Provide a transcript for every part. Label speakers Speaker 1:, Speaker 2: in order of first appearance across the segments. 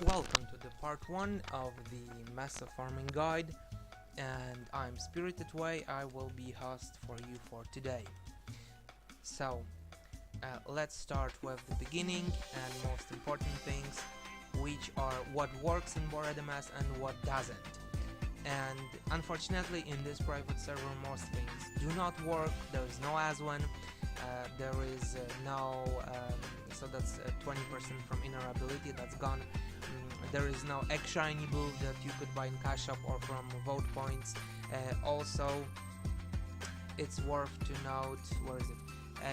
Speaker 1: Welcome to the part 1 of the Meso farming guide, and I'm Spirited Way. I will be host for you for today. So let's start with the beginning and most important things, which are what works in BoredMS and what doesn't. And unfortunately in this private server most things do not work. There is no as-one, there is no so that's 20% from inner ability, that's gone. There is no egg shiny bull that you could buy in cash shop or from vote points. Also, it's worth to note,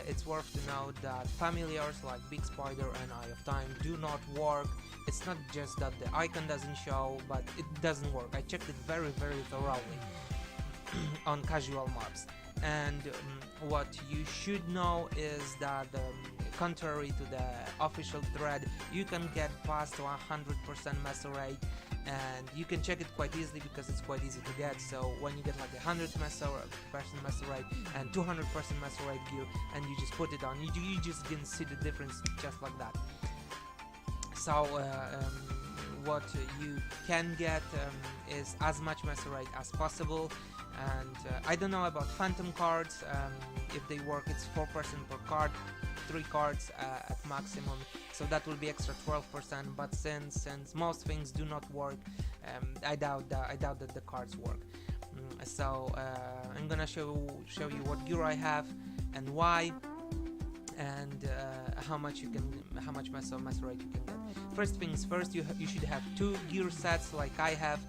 Speaker 1: it's worth to note that familiars like Big Spider and Eye of Time do not work. It's not just that the icon doesn't show, but it doesn't work. I checked it very thoroughly on casual mobs. And what you should know is that contrary to the official thread, you can get past 100% Meso rate, and you can check it quite easily because it's quite easy to get. So when you get like 100% Meso rate and 200% Meso rate gear, and you just put it on, you just can see the difference just like that. So what you can get is as much Meso rate as possible. And I don't know about phantom cards, if they work. It's 4% per card, 3 cards at maximum, so that will be extra 12%. But since most things do not work, I doubt that the cards work. So I'm gonna show you what gear I have and why, and how much Meso rate you can get. First things first, you should have 2 gear sets like I have.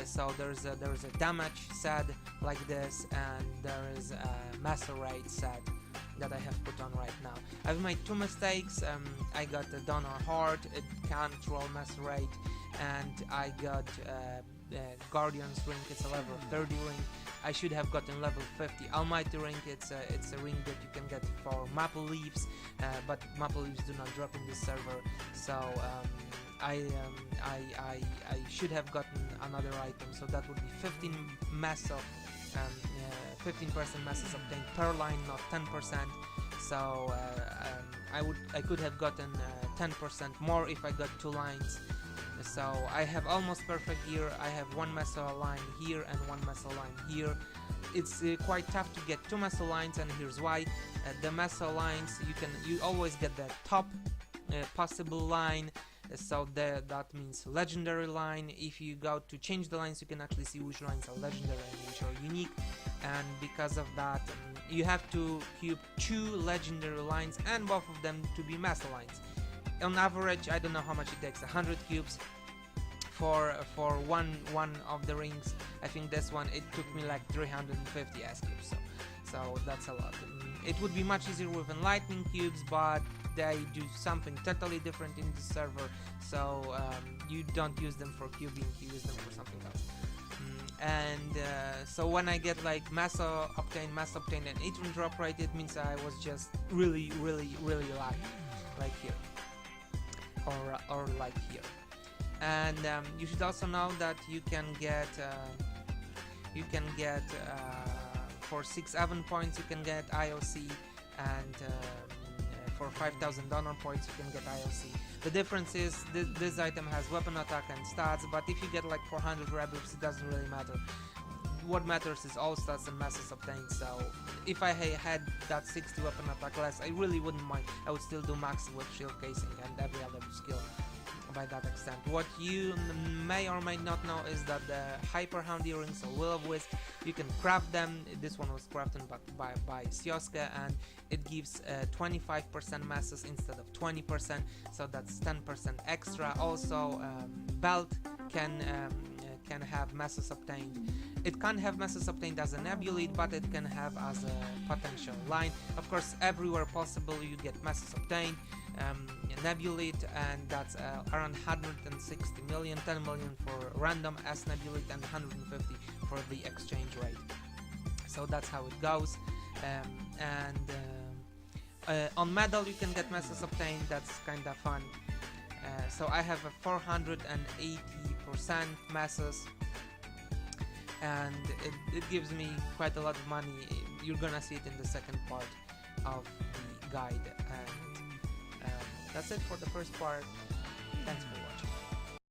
Speaker 1: So there's a damage set like this, and there is a Meso rate set that I have put on right now. I've made 2 mistakes. I got a donor heart, it can't roll Meso rate, and I got Guardian's ring. It's a level 30 ring. I should have gotten level 50 Almighty ring. It's a ring that you can get for maple leaves, but maple leaves do not drop in this server. So I should have gotten another item, so that would be 15 Meso, 15% Mesos obtained per line, not 10%. So I could have gotten 10% more if I got 2 lines. So I have almost perfect gear. I have 1 Meso line here and 1 Meso line here. It's quite tough to get 2 Meso lines, and here's why. The Meso lines, you always get the top possible line. So that means legendary line. If you go to change the lines, you can actually see which lines are legendary and which are unique. And because of that, you have to cube 2 legendary lines and both of them to be Meso lines. On average, I don't know how much it takes, 100 cubes for one of the rings. I think this one, it took me like 350 S cubes, so that's a lot. It would be much easier with enlightening cubes, but they do something totally different in the server, so you don't use them for cubing, you use them for something else. And so when I get like Meso obtained and 8 drop rate, it means I was just really lucky, like here, or like here. And you should also know that you can get for 6 points you can get IOC, and for 5,000 donor points you can get IOC. The difference is this item has weapon attack and stats, but if you get like 400 rebels, it doesn't really matter. What matters is all stats and Mesos obtained. So if I had that 60 weapon attack less, I really wouldn't mind. I would still do max with shield casing and every other skill by that extent. What you may or may not know is that the Hyper Hound earrings, or Will of Wisp, you can craft them. This one was crafted by Sioska, and it gives 25% Mesos instead of 20%, so that's 10% extra. Also, belt can have Mesos obtained. It can't have Mesos obtained as an Nebulite, but it can have as a potential line. Of course, everywhere possible you get Mesos obtained. Nebulite, and that's around 160 million, 10 million for random S Nebulite, and 150 for the exchange rate. So that's how it goes. On medal you can get Mesos obtained, that's kinda fun. So I have a 480% Mesos, and it gives me quite a lot of money. You're gonna see it in the second part of the guide. And that's it for the first part.